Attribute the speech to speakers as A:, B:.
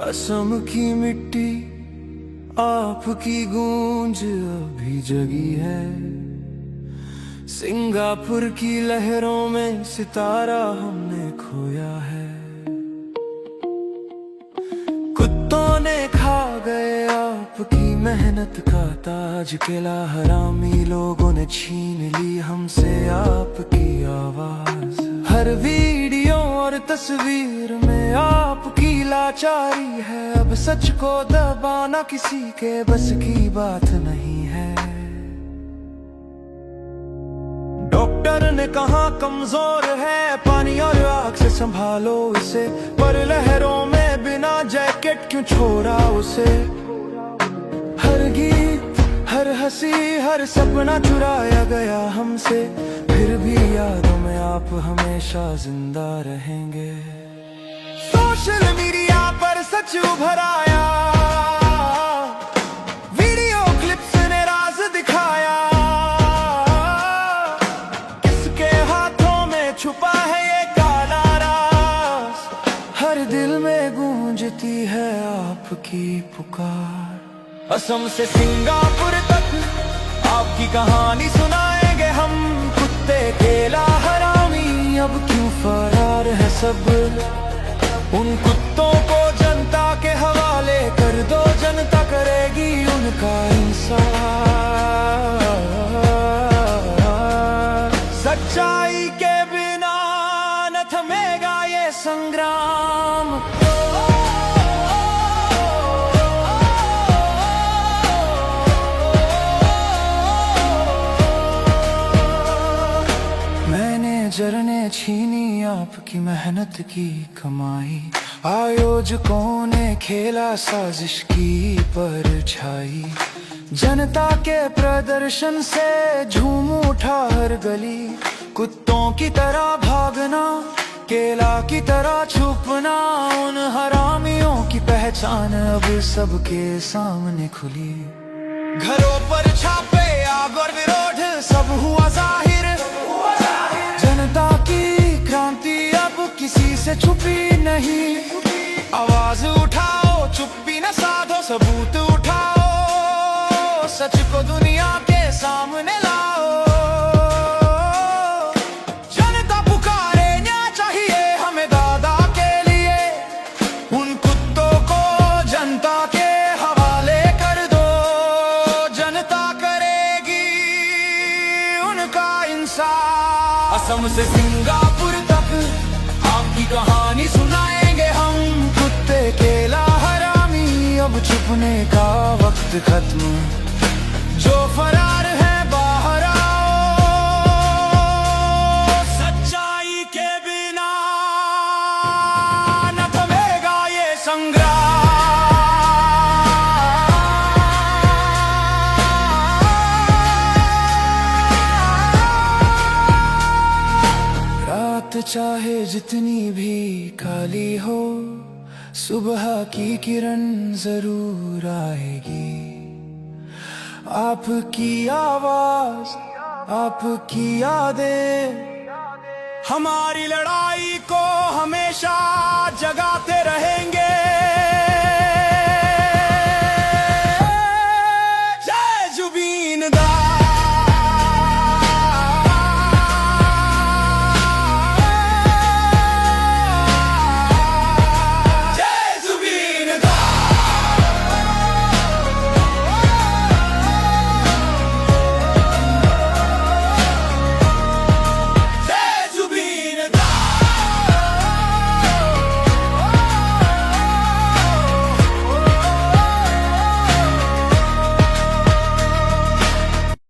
A: असम की मिट्टी आपकी गूंज अभी जगी है। सिंगापुर की लहरों में सितारा हमने खोया है। कुत्तों ने खा गए आपकी मेहनत का ताज, किला हरामी लोगों ने छीन ली हमसे आपकी आवाज। हर वीडियो और तस्वीर में आपकी लाचारी है। अब सच को दबाना किसी के बस की बात नहीं है। डॉक्टर ने कहा कमजोर है, पानी और आग से संभालो इसे, पर लहरों में बिना जैकेट क्यों छोड़ा उसे। हर गीत, हर हंसी, हर सपना चुराया गया हमसे, फिर भी यादों में आप हमेशा जिंदा रहेंगे। सोशल मीडिया पर सच उभर आया, वीडियो क्लिप्स ने राज दिखाया। किसके हाथों में छुपा है ये काला राज, हर दिल में गूंजती है आपकी पुकार। असम से सिंगापुर तक आपकी कहानी सुनाएंगे हम। कुत्ते केला हरामी अब क्यों फरार है सब, उन कुत्तों को जनता के हवाले कर दो, जनता करेगी उनका इंसाफ। सच्चाई के बिना न थमेगा ये संग्राम। मैनेजर ने छीनी आपकी मेहनत की कमाई, आयोजकों ने खेला साजिश की परछाई। जनता के प्रदर्शन से झूम उठा हर गली, कुत्तों की तरह भागना, केला की तरह छुपना। उन हरामियों की पहचान अब सबके सामने खुली। घरों पर छापे, आग और विरोध सब हुआ जाहिर। जनता की क्रांति अब किसी से छुपी नहीं। आवाज उठाओ, चुप्पी न साधो, सबूत उठाओ, सच को दुनिया के सामने लाओ। जनता पुकारे, न्याय चाहिए हमें दादा के लिए। उन कुत्तों को जनता के हवाले कर दो, जनता करेगी उनका इंसाफ। असम से सिंगापुर तक आपकी कहानी सुनाएंगे हम। कुत्ते केला हरामी अब छुपने का वक्त खत्म, जो फरार है बाहर आओ। सच्चाई के बिना न थमेगा ये संग्राम। रात चाहे जितनी भी काली हो, सुबह की किरण जरूर आएगी। आपकी आवाज, आपकी यादें हमारी लड़ाई को हमेशा जगाते रहेंगे।